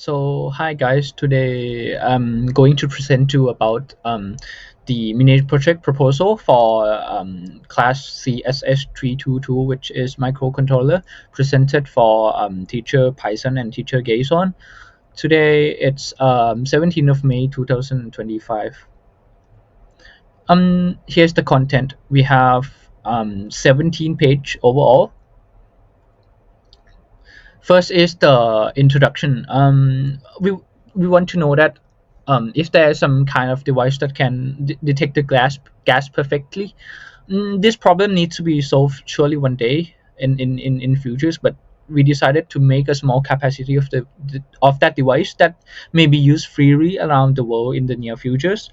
So hi guys, today I'm going to present you about the mini project proposal for class CSS322, which is microcontroller presented for teacher Python and teacher Gayson. Today it's 17th of May 2025. Here's the content. We have 17 page overall. First is the introduction. We want to know that if there is some kind of device that can detect the gas perfectly, this problem needs to be solved surely one day in futures. But we decided to make a small capacity of of that device that may be used freely around the world in the near futures.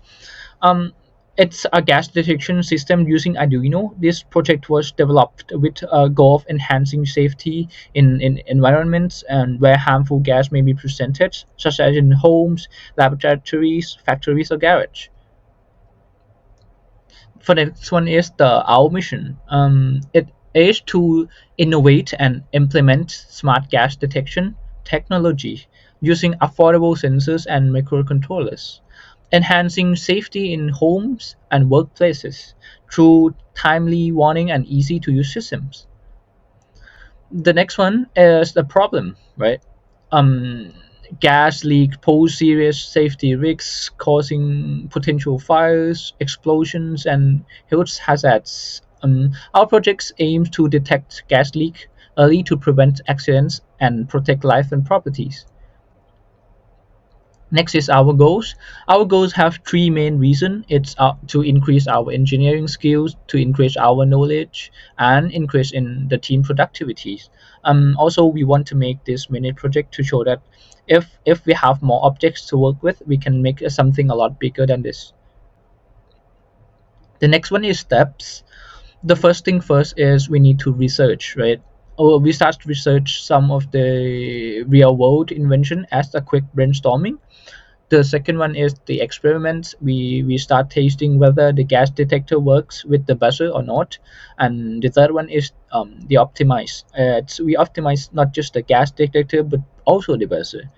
Um, it's a gas detection system using Arduino. This project was developed with a goal of enhancing safety in environments and where harmful gas may be presented, such as in homes, laboratories, factories, or garage. For the next one is our mission. It is to innovate and implement smart gas detection technology using affordable sensors and microcontrollers, enhancing safety in homes and workplaces through timely warning and easy to use systems. The next one is the problem, right? um, Gas leak pose serious safety risks, causing potential fires, explosions, and health hazards. Our projects aims to detect gas leak early to prevent accidents and protect life and properties. Next is our goals. Our goals have three main reasons. It's to increase our engineering skills, to increase our knowledge, and increase in the team productivity. Also, we want to make this mini project to show that if we have more objects to work with, we can make something a lot bigger than this. The next one is steps. The first thing first is we need to research, right? We start to research some of the real world invention as a quick brainstorming. The second one is the experiment. We start tasting whether the gas detector works with the buzzer or not. And the third one is the optimize. We optimize not just the gas detector but also the buzzer.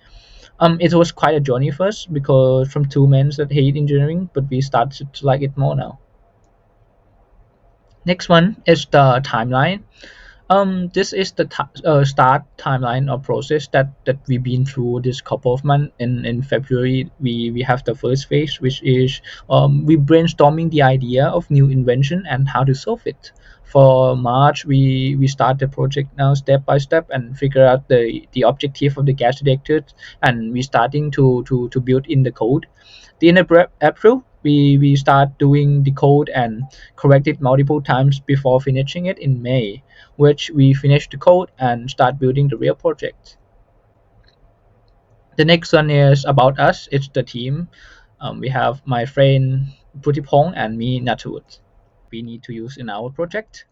It was quite a journey first because from two men that hate engineering, but we started to like it more now. Next one is the timeline. This is the start timeline or process that we've been through this couple of months. In February, we have the first phase, which is we brainstorming the idea of new invention and how to solve it. For March, we start the project now step by step and figure out the objective of the gas detector, and we starting to build in the code. The end of April, we start doing the code and correct it multiple times before finishing it in May, which we finish the code and start building the real project. The next one is about us. It's the team. We have my friend Putipong and me Natut. We need to use in our project.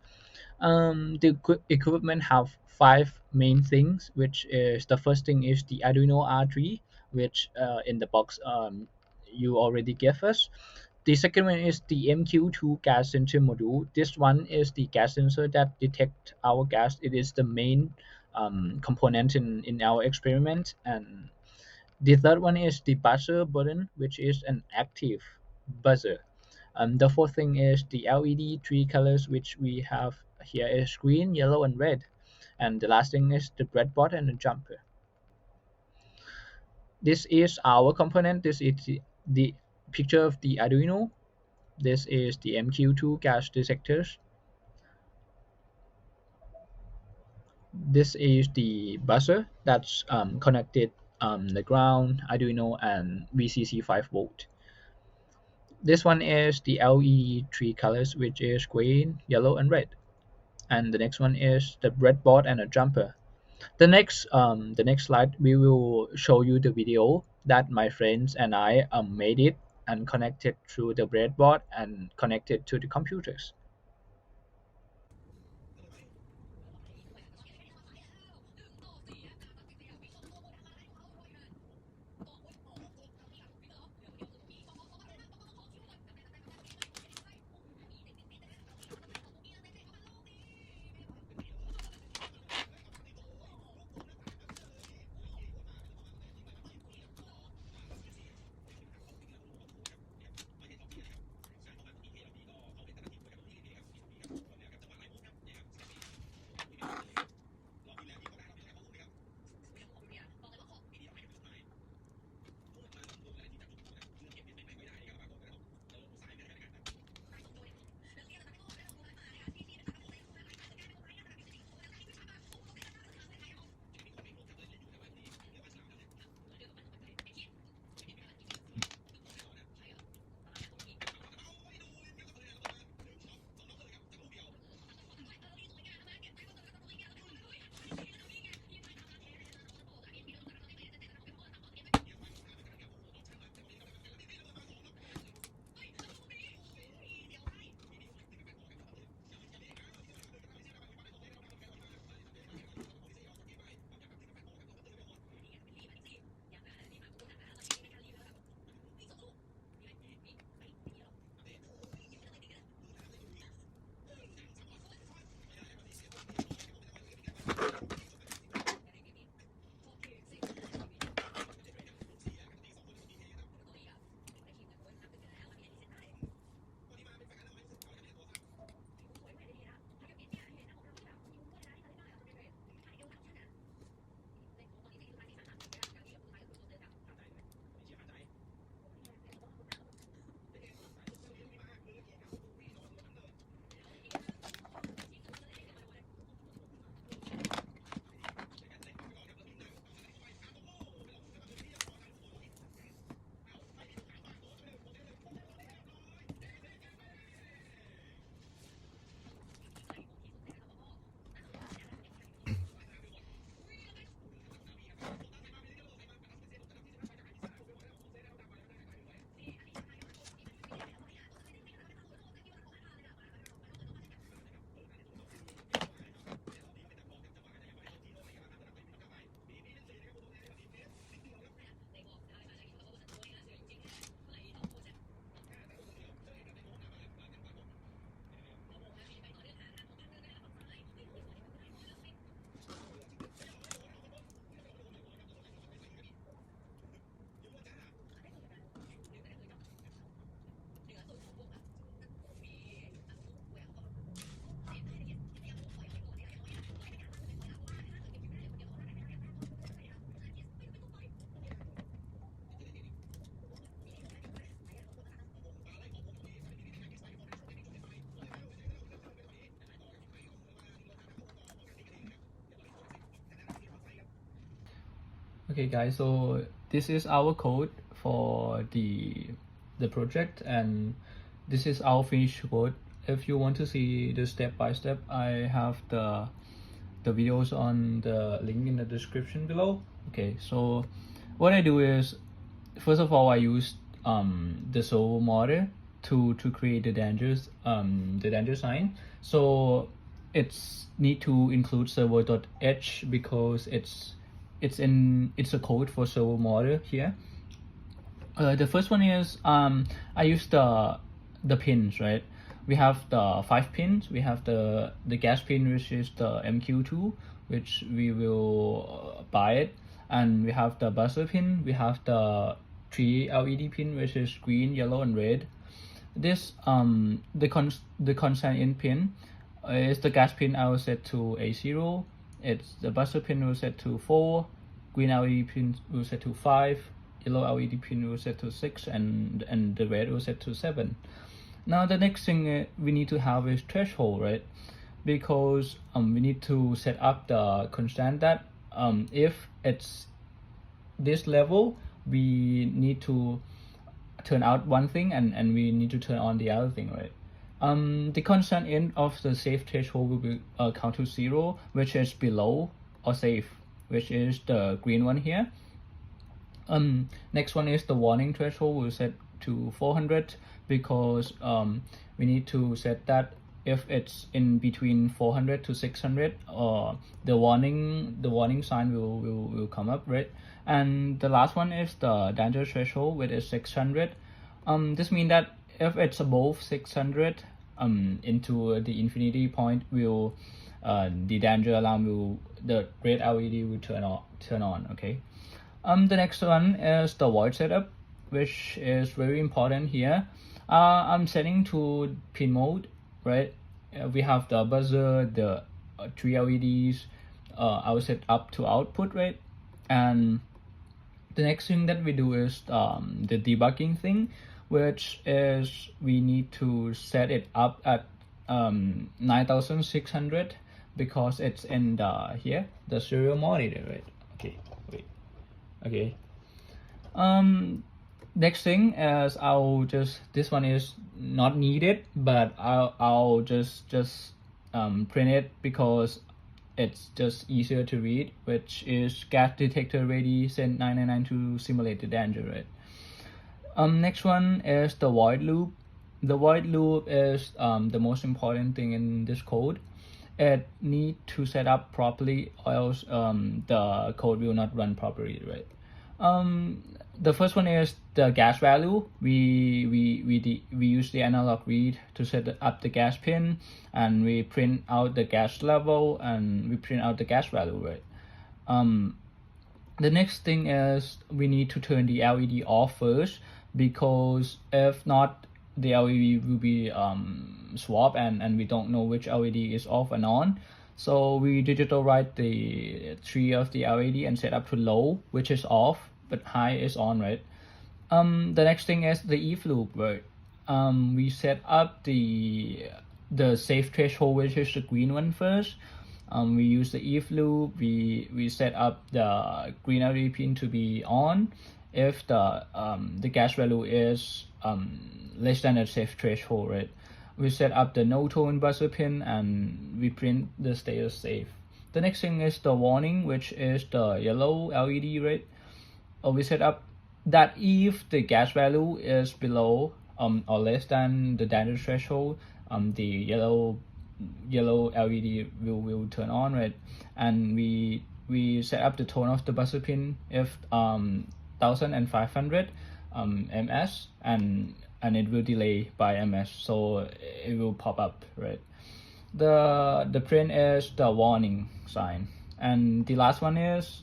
The equipment have five main things, which is the first thing is the Arduino R3, which in the box you already gave us. The second one is the MQ2 gas sensor module. This one is the gas sensor that detect our gas. It is the main component in our experiment. And the third one is the buzzer button, which is an active buzzer. The fourth thing is the LED three colors, which we have here is green, yellow, and red. And the last thing is the breadboard and the jumper. This is our component. This is the picture of the Arduino. This is the MQ2 gas detectors. This is the buzzer that's connected the ground, Arduino, and VCC 5 volt. This one is the LED three colors, which is green, yellow, and red. And the next one is the breadboard and a jumper. The next slide we will show you the video that my friends and I made it and connected through the breadboard and connected to the computers. Okay guys, so this is our code for the project, and this is our finished code. If you want to see the step by step, I have the videos on the link in the description below. Okay, so what I do is, first of all, I use the servo model to create the danger sign. So it's need to include server.h because it's a code for servo model here. The first one is I use the pins, right? We have the 5 pins. We have the gas pin, which is the MQ2, which we will buy it, and we have the buzzer pin. We have the 3 LED pin, which is green, yellow, and red. This the constant in pin is the gas pin. I will set to A0. It's the buzzer pin will set to 4. Green LED pin will set to 5. Yellow LED pin will set to 6, and the red will set to 7. Now the next thing we need to have is threshold, right? Because we need to set up the constant that if it's this level, we need to turn out one thing, and we need to turn on the other thing, right? The constant end of the safe threshold will be count to 0, which is below or safe, which is the green one here. Next one is the warning threshold. We'll set to 400 because we need to set that if it's in between 400 to 600, the warning sign will come up, right? And the last one is the danger threshold, which is 600. This means that if it's above 600, into the infinity point, will the danger alarm will, the red LED will turn on. Okay. The next one is the void setup, which is very important here. I'm setting to pin mode, right? We have the buzzer, the 3 LEDs. I will set up to output, right? And the next thing that we do is the debugging thing, which is we need to set it up at 9600 because it's in the the serial monitor, right? Okay, wait. Okay. Next thing is this one is not needed, but I'll just print it because it's just easier to read, which is gas detector ready, send 999 to simulate the danger, right? Next one is the void loop. The void loop is the most important thing in this code. It need to set up properly, or else the code will not run properly, right? The first one is the gas value. We use the analog read to set up the gas pin, and we print out the gas level, and we print out the gas value, right? The next thing is we need to turn the LED off first, because if not, the LED will be swapped, and we don't know which LED is off and on. So we digital write the 3 of the LED and set up to low, which is off, but high is on, right? The next thing is the if loop, right? We set up the safe threshold, which is the green one first. We use the if loop. We set up the green LED pin to be on if the gas value is less than a safe threshold, right? We set up the no tone buzzer pin, and we print the status safe. The next thing is the warning, which is the yellow LED, right? We set up that if the gas value is below or less than the danger threshold, the yellow LED will turn on, right? And we set up the tone of the buzzer pin if 1500 ms, and it will delay by ms, so it will pop up, right? The print is the warning sign, and the last one is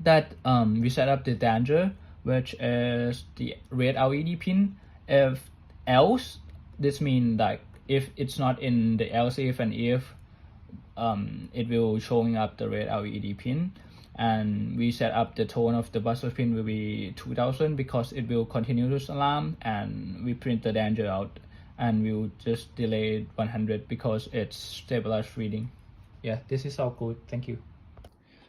that we set up the danger, which is the red LED pin. If else, this means like if it's not in the else if, and if it will showing up the red LED pin. And we set up the tone of the buzzer pin will be 2000 because it will continuous alarm, and we print the danger out, and we'll just delay 100 because it's stabilized reading. Yeah, this is all good. Thank you.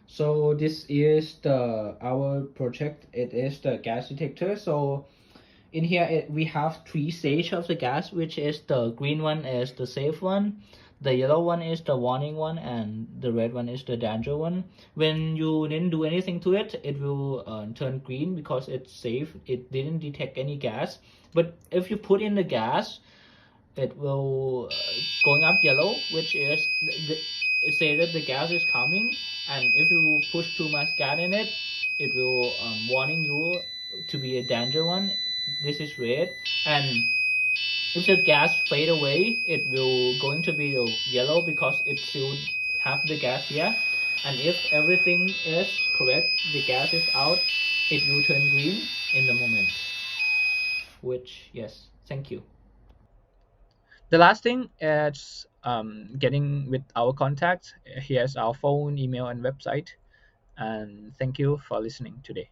So this is the our project. It is the gas detector. So in here we have three stages of the gas, which is the green one is the safe one, the yellow one is the warning one, and the red one is the danger one. When you didn't do anything to it, it will turn green because it's safe, it didn't detect any gas. But if you put in the gas, it will going up yellow, which is say that the gas is coming. And if you push too much gas in it, it will warning you to be a danger one. This is red. And if the gas fade away, it will going to be yellow because it still have the gas here. And if everything is correct, the gas is out, it will turn green in the moment. Which, yes, thank you. The last thing is getting with our contacts. Here's our phone, email, and website. And thank you for listening today.